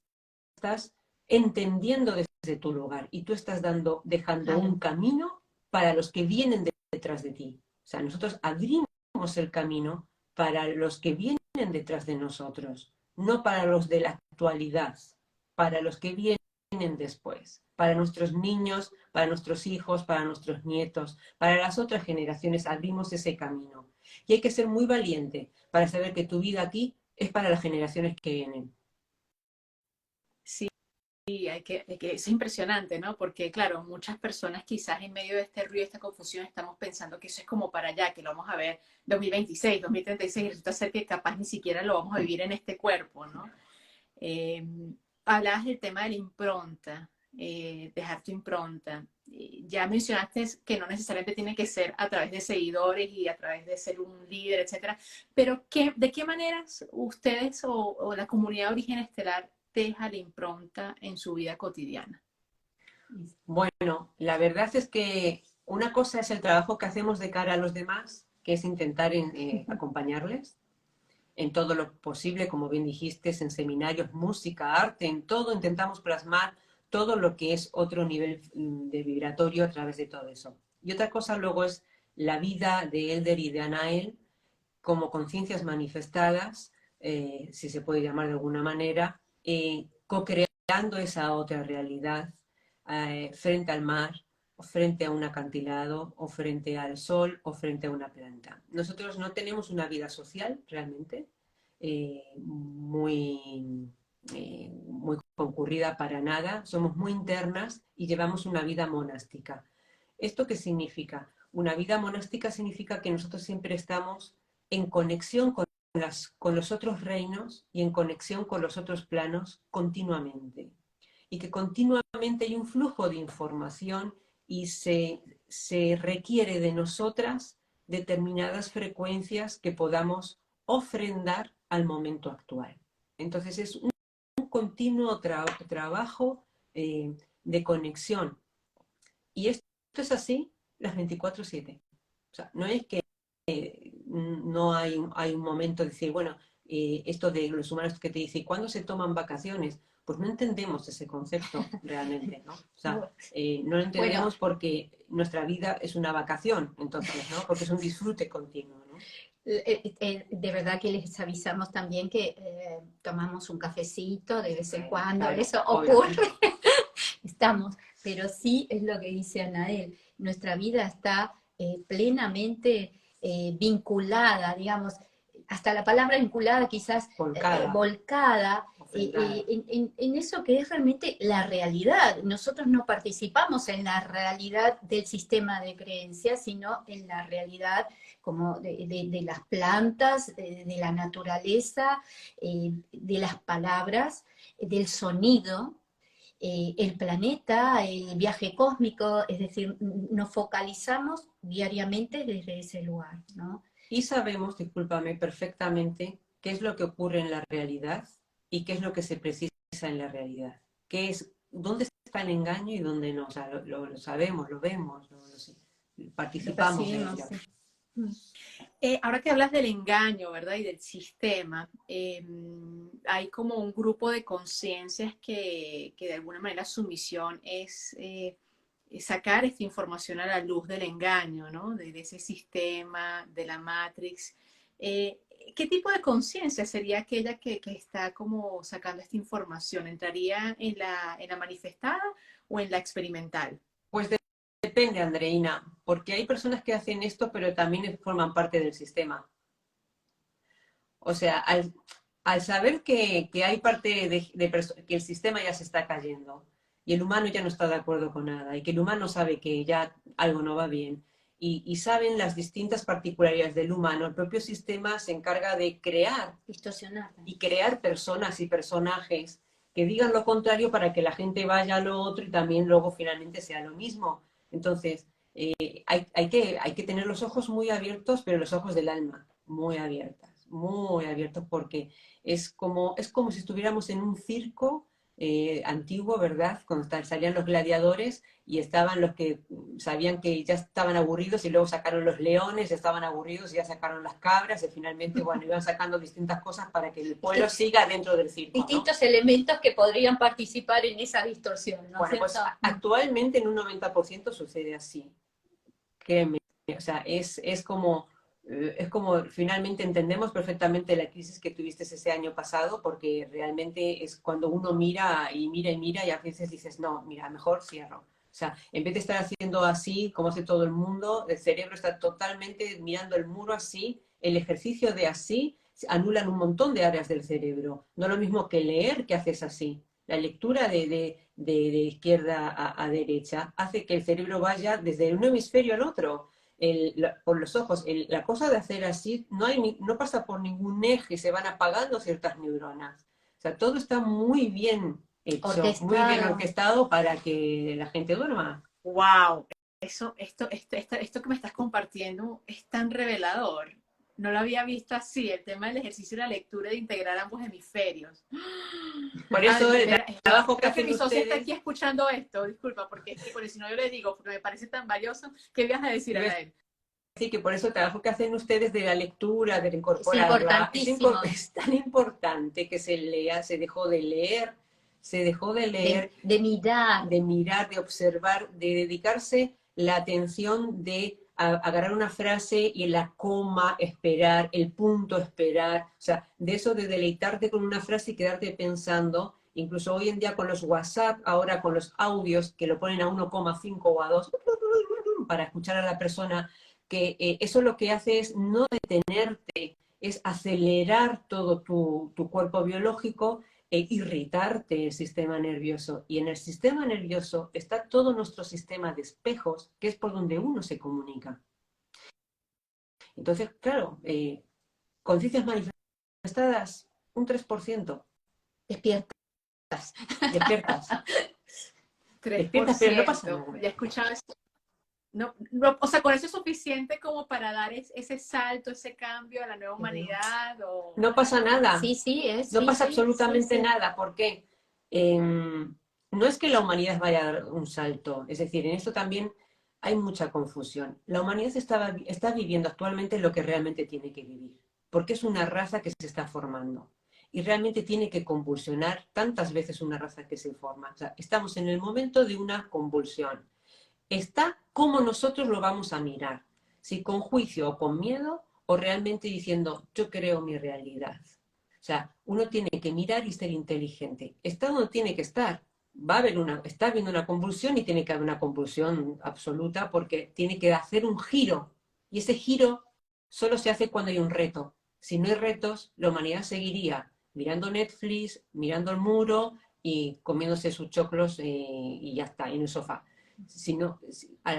estás entendiendo desde tu lugar y tú estás dejando un camino para los que vienen detrás de ti. O sea, nosotros abrimos el camino para los que vienen detrás de nosotros, no para los de la actualidad, para los que vienen después, para nuestros niños, para nuestros hijos, para nuestros nietos, para las otras generaciones, abrimos ese camino. Y hay que ser muy valiente para saber que tu vida aquí es para las generaciones que vienen. Sí, es impresionante, ¿no? Porque, claro, muchas personas quizás en medio de este ruido, de esta confusión, estamos pensando que eso es como para allá, que lo vamos a ver 2026, 2036, y resulta ser que capaz ni siquiera lo vamos a vivir en este cuerpo, ¿no? Eh, Hablabas del tema de la impronta, dejar tu impronta. Ya mencionaste que no necesariamente tiene que ser a través de seguidores y a través de ser un líder, etcétera, pero ¿de qué maneras ustedes o la comunidad de Origen Estelar deja la impronta en su vida cotidiana? Bueno, la verdad es que una cosa es el trabajo que hacemos de cara a los demás, que es intentar acompañarles en todo lo posible, como bien dijiste, en seminarios, música, arte, en todo intentamos plasmar todo lo que es otro nivel de vibratorio a través de todo eso. Y otra cosa luego es la vida de Elder y de Anael como conciencias manifestadas, si se puede llamar de alguna manera, co-creando esa otra realidad frente al mar, o frente a un acantilado, o frente al sol, o frente a una planta. Nosotros no tenemos una vida social realmente muy concurrida para nada, somos muy internas y llevamos una vida monástica. ¿Esto qué significa? una vida monástica significa que nosotros siempre estamos en conexión con los otros reinos y en conexión con los otros planos continuamente. Y que continuamente hay un flujo de información y se requiere de nosotras determinadas frecuencias que podamos ofrendar al momento actual. Entonces es un continuo trabajo de conexión. Y esto es así las 24/7. O sea, no es que no hay un momento de decir, bueno, esto de los humanos que te dicen, ¿cuándo se toman vacaciones? Pues no entendemos ese concepto realmente, ¿no? O sea, no lo entendemos porque nuestra vida es una vacación, entonces, ¿no? Porque es un disfrute continuo, ¿no? De verdad que les avisamos también que tomamos un cafecito de vez en cuando, Claro, eso ocurre, estamos, pero sí es lo que dice Anael, nuestra vida está plenamente vinculada, digamos, hasta la palabra vinculada quizás volcada en eso que es realmente la realidad. Nosotros no participamos en la realidad del sistema de creencias, sino en la realidad como de las plantas, de la naturaleza, de las palabras, del sonido, el planeta, el viaje cósmico, es decir, nos focalizamos diariamente desde ese lugar, ¿no? Y sabemos, discúlpame, perfectamente qué es lo que ocurre en la realidad y qué es lo que se precisa en la realidad. ¿Qué es, dónde está el engaño y dónde no? O sea, lo sabemos, lo vemos, participamos de ello. Ahora que hablas del engaño, ¿verdad? Y del sistema, hay como un grupo de conciencias que de alguna manera su misión es sacar esta información a la luz del engaño, ¿no? De ese sistema, de la Matrix. ¿Qué tipo de conciencia sería aquella que está como sacando esta información? ¿Entraría en la manifestada o en la experimental? Pues depende, Andreina, porque hay personas que hacen esto, pero también forman parte del sistema. O sea, al saber que hay parte que el sistema ya se está cayendo y el humano ya no está de acuerdo con nada y que el humano sabe que ya algo no va bien y saben las distintas particularidades del humano, el propio sistema se encarga de crear y crear personas y personajes que digan lo contrario para que la gente vaya a lo otro y también luego finalmente sea lo mismo. Entonces, hay que tener los ojos muy abiertos, pero los ojos del alma muy abiertos, porque es como si estuviéramos en un circo antiguo, ¿verdad? Cuando salían los gladiadores y estaban los que sabían que ya estaban aburridos y luego sacaron los leones, ya estaban aburridos y ya sacaron las cabras y finalmente, bueno, iban sacando distintas cosas para que el pueblo siga dentro del circo, distintos elementos que podrían participar en esa distorsión, ¿no? Bueno, pues actualmente en un 90% sucede así. Créeme, o sea, es como finalmente entendemos perfectamente la crisis que tuviste ese año pasado, porque realmente es cuando uno mira y mira y mira y a veces dices, no, mira, mejor cierro. O sea, en vez de estar haciendo así, como hace todo el mundo, el cerebro está totalmente mirando el muro así, el ejercicio de así, anulan un montón de áreas del cerebro. No lo mismo que leer, que haces así. La lectura de izquierda a derecha hace que el cerebro vaya desde un hemisferio al otro. Por los ojos, la cosa de hacer así no pasa por ningún eje, se van apagando ciertas neuronas. O sea, todo está muy bien hecho, muy bien orquestado para que la gente duerma. ¡Wow! Esto que me estás compartiendo es tan revelador. No lo había visto así, el tema del ejercicio y la lectura de integrar ambos hemisferios. Por eso el trabajo que hacen mi socio ustedes... está aquí escuchando esto, disculpa, porque si no yo le digo, porque me parece tan valioso. ¿Qué ibas a decir, Anael? Sí, que por eso el trabajo que hacen ustedes de la lectura, de incorporarla, es tan importante que se lea, se dejó de leer, de mirar, de observar, de dedicarse la atención de agarrar una frase y la coma, esperar, el punto, esperar, o sea, de eso de deleitarte con una frase y quedarte pensando, incluso hoy en día con los WhatsApp, ahora con los audios que lo ponen a 1,5 o a 2, para escuchar a la persona, que eso lo que hace es no detenerte, es acelerar todo tu cuerpo biológico irritarte el sistema nervioso. Y en el sistema nervioso está todo nuestro sistema de espejos, que es por donde uno se comunica. Entonces, claro, conciencias manifestadas, un 3%. Despiertas. Despiertas. 3%. Despiertas, pero no pasa nada. Ya he escuchado eso. No, o sea, con eso es suficiente como para dar ese salto, ese cambio a la nueva humanidad. ¿O? No pasa nada. Sí, sí, No pasa sí, absolutamente sí. nada, porque no es que la humanidad vaya a dar un salto, es decir, en esto también hay mucha confusión. La humanidad está viviendo actualmente lo que realmente tiene que vivir, porque es una raza que se está formando y realmente tiene que convulsionar tantas veces una raza que se forma. O sea, estamos en el momento de una convulsión. Está como nosotros lo vamos a mirar, si con juicio o con miedo o realmente diciendo yo creo mi realidad. O sea, uno tiene que mirar y ser inteligente. Está donde tiene que estar. Está habiendo una convulsión y tiene que haber una convulsión absoluta porque tiene que hacer un giro. Y ese giro solo se hace cuando hay un reto. Si no hay retos, la humanidad seguiría mirando Netflix, mirando el muro y comiéndose sus choclos y ya está, en el sofá.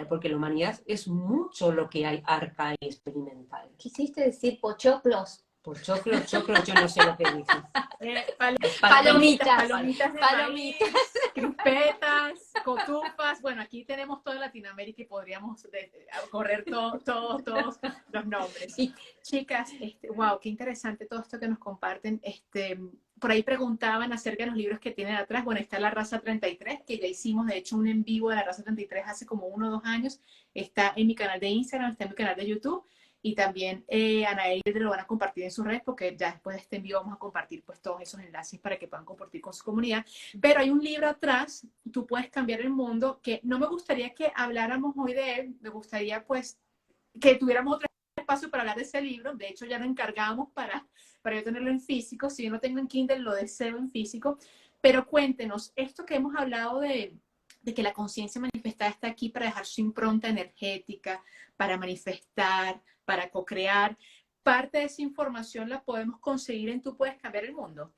Porque la humanidad es mucho lo que hay arca y experimental. ¿Quisiste decir pochoclos? Pochoclos, choclos, yo no sé lo que dices. Palomitas de maíz, crispetas, cotufas. Bueno, aquí tenemos toda Latinoamérica y podríamos correr todos los nombres. Y chicas, wow, qué interesante todo esto que nos comparten. Por ahí preguntaban acerca de los libros que tienen atrás. Bueno, está La Raza 33, que ya hicimos, de hecho, un en vivo de La Raza 33 hace como 1 o 2 años. Está en mi canal de Instagram, está en mi canal de YouTube. Y también Anael lo van a compartir en sus redes, porque ya después de este envío vamos a compartir pues todos esos enlaces para que puedan compartir con su comunidad. Pero hay un libro atrás, Tú puedes cambiar el mundo, que no me gustaría que habláramos hoy de él, me gustaría pues que tuviéramos otro espacio para hablar de ese libro. De hecho ya lo encargamos para yo tenerlo en físico. Si yo no tengo en Kindle, lo deseo en físico. Pero cuéntenos, esto que hemos hablado de que la conciencia manifestada está aquí para dejar su impronta energética, para manifestar, para co-crear. Parte de esa información la podemos conseguir en Tú puedes cambiar el mundo.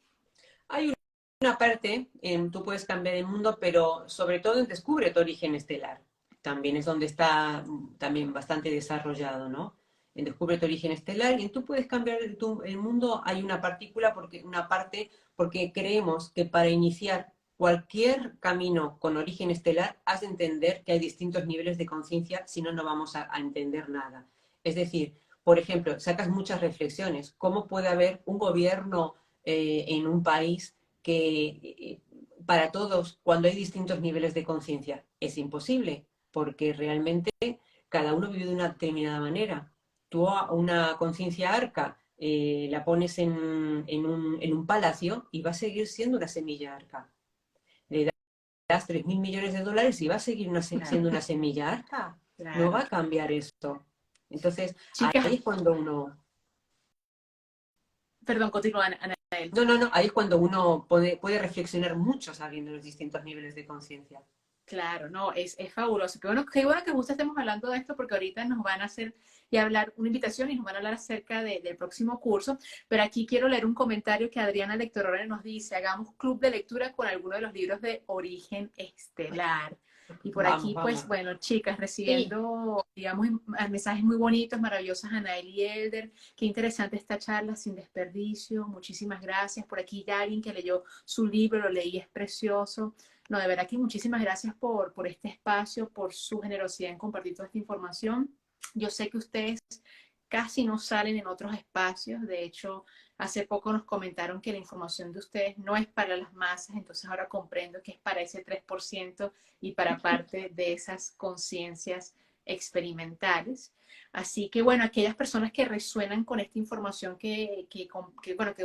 Hay una parte en Tú puedes cambiar el mundo, pero sobre todo en Descubre tu origen estelar. También es donde está también bastante desarrollado, ¿no? En Descubre tu origen estelar y en Tú puedes cambiar el mundo hay una parte porque creemos que para iniciar cualquier camino con origen estelar has de entender que hay distintos niveles de conciencia, si no, no vamos a entender nada. Es decir, por ejemplo, sacas muchas reflexiones. ¿Cómo puede haber un gobierno en un país que para todos, cuando hay distintos niveles de conciencia? Es imposible, porque realmente cada uno vive de una determinada manera. Tú a una conciencia arca la pones en un palacio y va a seguir siendo una semilla arca. Le das 3.000 millones de dólares y va a seguir siendo una semilla arca. Claro. No va a cambiar esto. Entonces, chicas, ahí es cuando uno... Perdón, continúa, Anael. No, ahí es cuando uno puede reflexionar mucho sabiendo los distintos niveles de conciencia. Claro, no, es fabuloso. Qué bueno que justo estemos hablando de esto, porque ahorita nos van a hacer y hablar una invitación y nos van a hablar acerca del próximo curso. Pero aquí quiero leer un comentario que Adriana Lectorora nos dice: hagamos club de lectura con alguno de los libros de Origen Estelar. Y por aquí, pues, bueno, chicas, recibiendo, digamos, mensajes muy bonitos, maravillosos, Anael y Elder. Qué interesante esta charla, sin desperdicio. Muchísimas gracias. Por aquí ya alguien que leyó su libro, lo leí, es precioso. No, de verdad que muchísimas gracias por este espacio, por su generosidad en compartir toda esta información. Yo sé que ustedes casi no salen en otros espacios. De hecho, hace poco nos comentaron que la información de ustedes no es para las masas, entonces ahora comprendo que es para ese 3% y para parte de esas conciencias experimentales. Así que, bueno, aquellas personas que resuenan con esta información que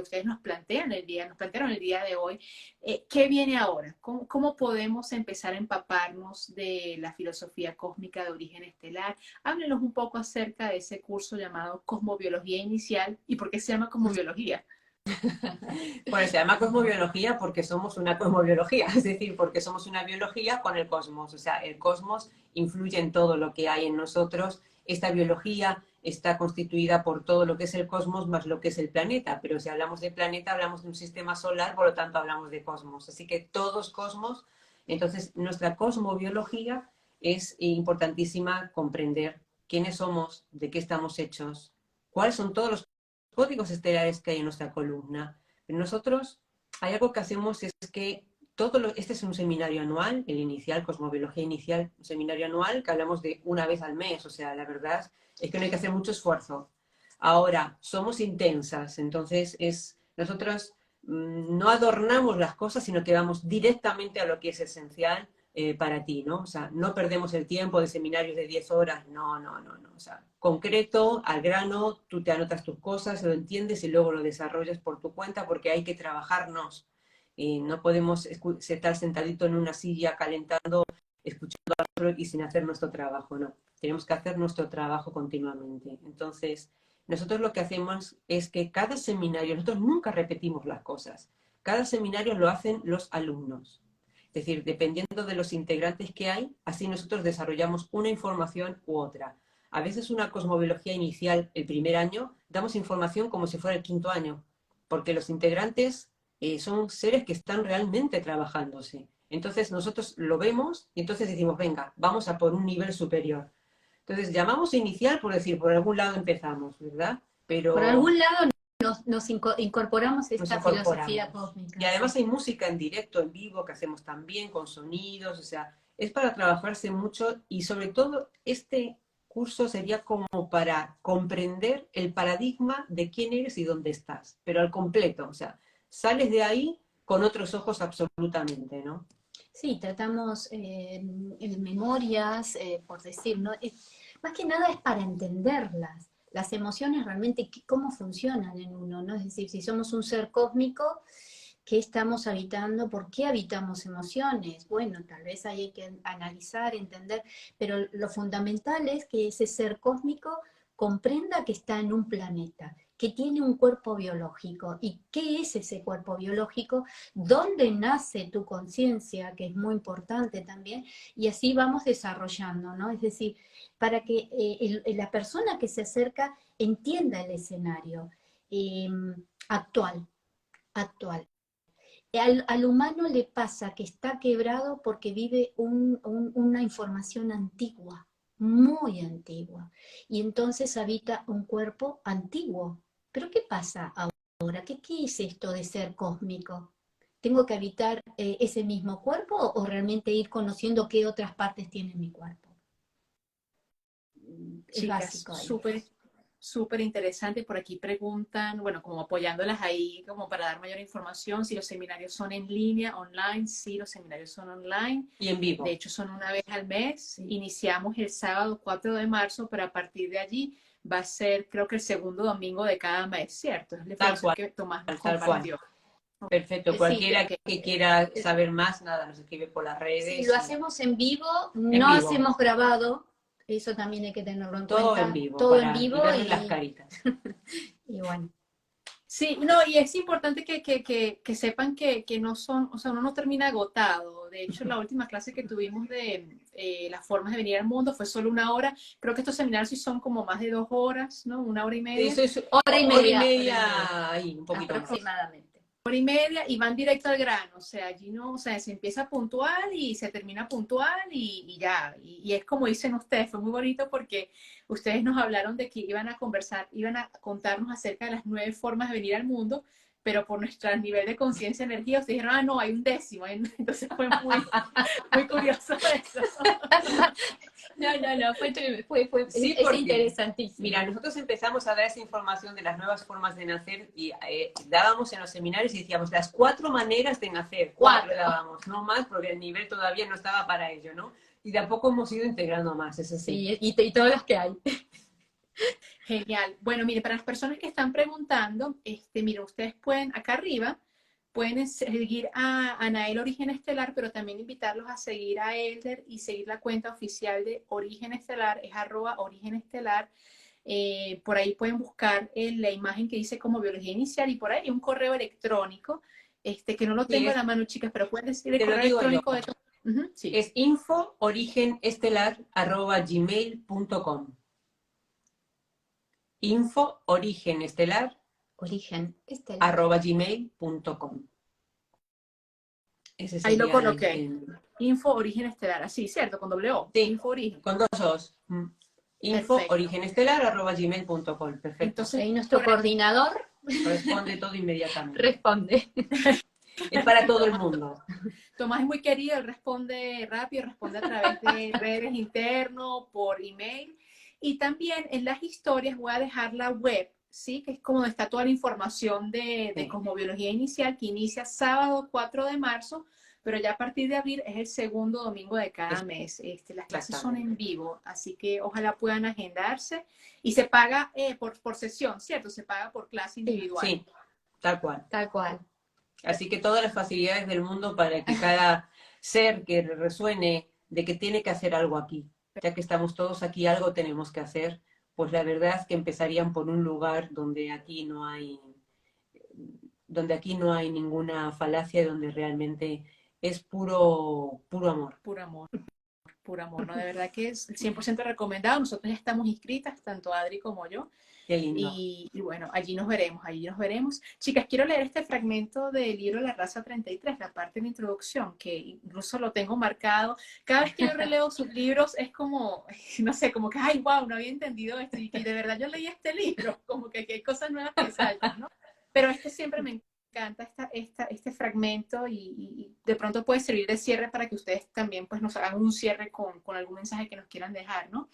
ustedes nos plantearon el día de hoy, ¿qué viene ahora? ¿Cómo podemos empezar a empaparnos de la filosofía cósmica de origen estelar? Háblenos un poco acerca de ese curso llamado Cosmobiología Inicial. ¿Y por qué se llama Cosmobiología? Bueno, se llama cosmobiología porque somos una cosmobiología, es decir, porque somos una biología con el cosmos. O sea, el cosmos influye en todo lo que hay en nosotros esta biología está constituida por todo lo que es el cosmos más lo que es el planeta, pero si hablamos de planeta hablamos de un sistema solar, por lo tanto hablamos de cosmos, así que todos cosmos. Entonces nuestra cosmobiología es importantísima comprender quiénes somos, de qué estamos hechos, cuáles son todos los códigos estelares que hay en nuestra columna. Pero nosotros, hay algo que hacemos, es que este es un seminario anual, el inicial, Cosmobiología Inicial, un seminario anual que hablamos de una vez al mes, o sea, la verdad es que no hay que hacer mucho esfuerzo. Ahora, somos intensas, entonces nosotros no adornamos las cosas, sino que vamos directamente a lo que es esencial para ti, ¿no? O sea, no perdemos el tiempo de seminarios de 10 horas, no. O sea, concreto, al grano, tú te anotas tus cosas, lo entiendes y luego lo desarrollas por tu cuenta porque hay que trabajarnos. No podemos estar sentadito en una silla calentando, escuchando a otro y sin hacer nuestro trabajo, no. Tenemos que hacer nuestro trabajo continuamente. Entonces, nosotros lo que hacemos es que cada seminario, nosotros nunca repetimos las cosas. Cada seminario lo hacen los alumnos. Es decir, dependiendo de los integrantes que hay, así nosotros desarrollamos una información u otra. A veces una cosmobiología inicial el primer año, damos información como si fuera el quinto año, porque los integrantes son seres que están realmente trabajándose. Entonces nosotros lo vemos y entonces decimos, venga, vamos a por un nivel superior. Entonces llamamos inicial por decir, por algún lado empezamos, ¿verdad? Pero por algún lado nos incorporamos esta filosofía cósmica. Y además hay música en directo, en vivo, que hacemos también con sonidos, o sea, es para trabajarse mucho y sobre todo este curso sería como para comprender el paradigma de quién eres y dónde estás, pero al completo, o sea, sales de ahí con otros ojos absolutamente, ¿no? Sí, tratamos memorias, por decir, ¿no? Más que nada es para entenderlas, las emociones realmente, cómo funcionan en uno, ¿no? Es decir, si somos un ser cósmico, ¿qué estamos habitando? ¿Por qué habitamos emociones? Bueno, tal vez hay que analizar, entender, pero lo fundamental es que ese ser cósmico comprenda que está en un planeta, que tiene un cuerpo biológico. ¿Y qué es ese cuerpo biológico? ¿Dónde nace tu conciencia? Que es muy importante también. Y así vamos desarrollando, ¿no? Es decir, para que la persona que se acerca entienda el escenario actual. Al humano le pasa que está quebrado porque vive una información antigua, muy antigua, y entonces habita un cuerpo antiguo. ¿Pero qué pasa ahora? ¿Qué es esto de ser cósmico? ¿Tengo que habitar ese mismo cuerpo o realmente ir conociendo qué otras partes tiene mi cuerpo? Es Chicas, básico ahí. súper interesante. Por aquí preguntan, bueno, como apoyándolas ahí, como para dar mayor información, si los seminarios son en línea, online. Sí, los seminarios son online. Y en vivo. De hecho, son una vez al mes. Sí. Iniciamos el sábado 4 de marzo, pero a partir de allí va a ser, creo que el segundo domingo de cada mes, ¿cierto? Es la información que Tomás nos compartió. Perfecto, cualquiera que quiera saber más, nada, nos escribe por las redes. Sí, lo hacemos en vivo, no hacemos grabado. Eso también hay que tenerlo en todo cuenta. En vivo, todo en vivo. Y las caritas. Y bueno. Sí, no, y es importante que sepan que no son, o sea, uno no termina agotado. De hecho, la última clase que tuvimos de las formas de venir al mundo fue solo 1 hora. Creo que estos seminarios sí son como más de 2 horas, ¿no? 1 hora y media. Eso es hora y media, ahí, un poquito aproximadamente. 1 hora y media y van directo al grano, o sea, allí no, o sea, se empieza puntual y se termina puntual y ya, y es como dicen ustedes, fue muy bonito porque ustedes nos hablaron de que iban a conversar, iban a contarnos acerca de las 9 formas de venir al mundo, pero por nuestro nivel de conciencia y energía, ustedes dijeron, no, hay un 10º, entonces fue muy curioso eso. No, sí, es interesantísimo. Mira, nosotros empezamos a dar esa información de las nuevas formas de nacer y dábamos en los seminarios y decíamos las 4 maneras de nacer. 4 dábamos, no más, porque el nivel todavía no estaba para ello, ¿no? Y de a poco hemos ido integrando más, eso sí. Sí, y todas las que hay. Genial. Bueno, mire, para las personas que están preguntando, mire, ustedes pueden, acá arriba, pueden seguir a Anael Origen Estelar, pero también invitarlos a seguir a Elder y seguir la cuenta oficial de Origen Estelar, es @Origen Estelar. Por ahí pueden buscar la imagen que dice como biología inicial y por ahí hay un correo electrónico, que no lo tengo en la mano, chicas, pero pueden decir el correo electrónico de todo. Sí. Es info origenestelar@gmail.com. info.origenestelar@gmail.com. Ese Ahí lo sería coloqué. Info Origen Estelar, así, ¿cierto? Con doble O. Sí, Info Origen. con 2 O's. Perfecto. Info.origenestelar@gmail.com. Perfecto. Entonces, Ahí nuestro coordinador Responde todo inmediatamente. responde. Es para todo el mundo. Tomás es muy querido, él responde rápido, responde a través de redes internos, por email. Y también en las historias voy a dejar la web, ¿sí? Que es como donde está toda la información de Sí. Cosmobiología Inicial, que inicia sábado 4 de marzo, pero ya a partir de abril es el segundo domingo de cada mes. Las clases son en vivo, así que ojalá puedan agendarse. Y se paga por sesión, ¿cierto? Se paga por clase individual. Sí, tal cual. Tal cual. Así que todas las facilidades del mundo para que cada ser que resuene de que tiene que hacer algo aquí. Ya que estamos todos aquí, algo tenemos que hacer. Pues la verdad es que empezarían por un lugar donde aquí no hay ninguna falacia, donde realmente es puro amor. Puro amor. Puro amor, ¿no? De verdad que es 100% recomendado. Nosotros ya estamos inscritas, tanto Adri como yo. Qué lindo. Y bueno, allí nos veremos, allí nos veremos. Chicas, quiero leer este fragmento del libro La Raza 33, la parte de la introducción, que incluso lo tengo marcado. Cada vez que yo releo sus libros es como, no sé, como que, ay, wow, no había entendido esto. Y que de verdad yo leí este libro, como que hay cosas nuevas que saltan, ¿no? Pero este siempre me encanta este fragmento y de pronto puede servir de cierre para que ustedes también pues, nos hagan un cierre con algún mensaje que nos quieran dejar, ¿no?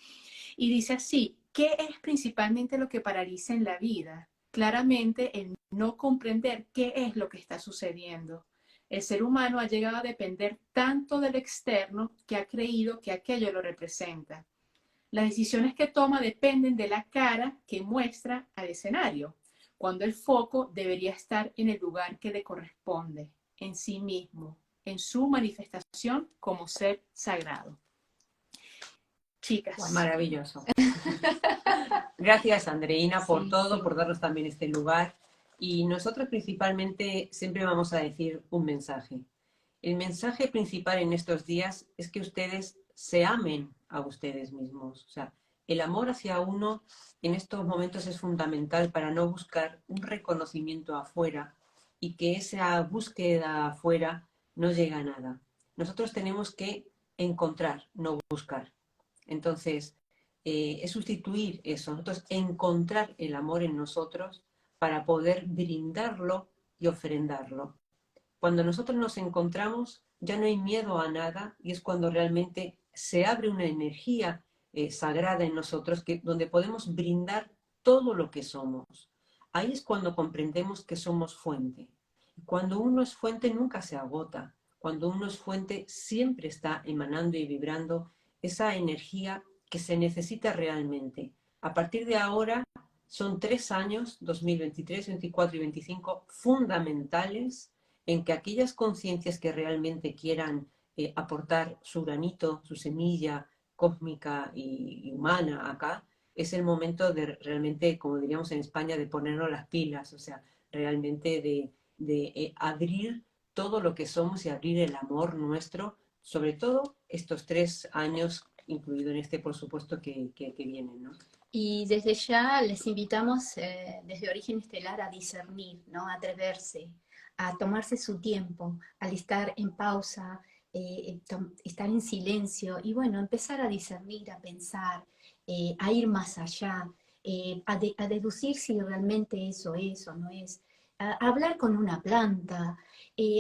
Y dice así, ¿qué es principalmente lo que paraliza en la vida? Claramente el no comprender qué es lo que está sucediendo. El ser humano ha llegado a depender tanto del externo que ha creído que aquello lo representa. Las decisiones que toma dependen de la cara que muestra al escenario, cuando el foco debería estar en el lugar que le corresponde, en sí mismo, en su manifestación como ser sagrado. Chicas. Maravilloso. Gracias, Andreina, por Sí, todo, sí. por darnos también este lugar. Y nosotros principalmente siempre vamos a decir un mensaje. El mensaje principal en estos días es que ustedes se amen a ustedes mismos. O sea, el amor hacia uno en estos momentos es fundamental para no buscar un reconocimiento afuera y que esa búsqueda afuera no llegue a nada. Nosotros tenemos que encontrar, no buscar. Entonces, es sustituir eso, nosotros encontrar el amor en nosotros para poder brindarlo y ofrendarlo. Cuando nosotros nos encontramos, ya no hay miedo a nada y es cuando realmente se abre una energía sagrada en nosotros donde podemos brindar todo lo que somos. Ahí es cuando comprendemos que somos fuente. Cuando uno es fuente nunca se agota. Cuando uno es fuente siempre está emanando y vibrando esa energía que se necesita realmente. A partir de ahora son 3 años, 2023, 24 y 25, fundamentales en que aquellas conciencias que realmente quieran aportar su granito, su semilla cósmica y humana acá, es el momento de realmente, como diríamos en España, de ponernos las pilas, o sea, realmente de abrir todo lo que somos y abrir el amor nuestro, sobre todo estos 3 años, incluido en este, por supuesto, que vienen, ¿no? Y desde ya les invitamos desde Origen Estelar a discernir, ¿no? A atreverse, a tomarse su tiempo, al estar en pausa, estar en silencio y bueno, empezar a discernir, a pensar, a ir más allá, a deducir si realmente eso es o no es, a hablar con una planta,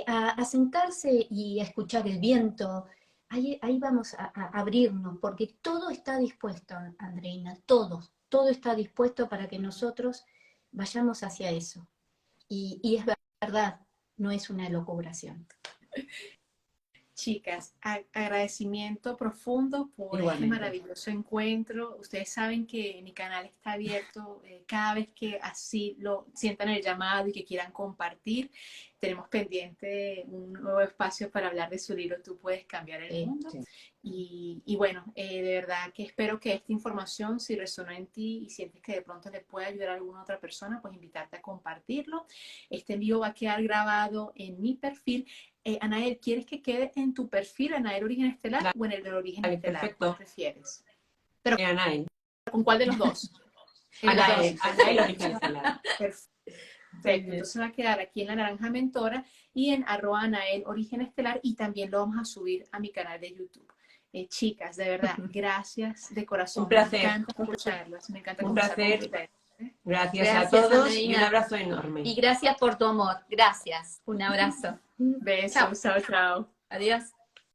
a sentarse y a escuchar el viento. Ahí vamos a abrirnos, porque todo está dispuesto, Andreina, todo está dispuesto para que nosotros vayamos hacia eso. Y es verdad, no es una elucubración. Chicas, agradecimiento profundo por este Igualmente. maravilloso encuentro. Ustedes saben que mi canal está abierto cada vez que así lo sientan el llamado y que quieran compartir. Tenemos pendiente un nuevo espacio para hablar de su libro Tú puedes cambiar el mundo. Sí. Y bueno, de verdad que espero que esta información, si resonó en ti y sientes que de pronto le puede ayudar a alguna otra persona, pues invitarte a compartirlo. Este envío va a quedar grabado en mi perfil. Anael, ¿quieres que quede en tu perfil, Anael Origen Estelar, o en el del Origen Estelar? Perfecto. ¿Cuál prefieres? Pero Anael. ¿con cuál de los dos? Anael, Entonces, Anael Origen Estelar. perfecto, entonces va a quedar aquí en La Naranja Mentora y en @Anael Origen Estelar, y también lo vamos a subir a mi canal de YouTube. Chicas, de verdad, gracias de corazón. Un placer. Me encanta escucharlas, me encanta Un conversar con placer. ustedes. Gracias a Gracias, todos y un Andreina. abrazo enorme. Y gracias por tu amor. Gracias. Un abrazo. Chao. Besos, chao, chao. Adiós.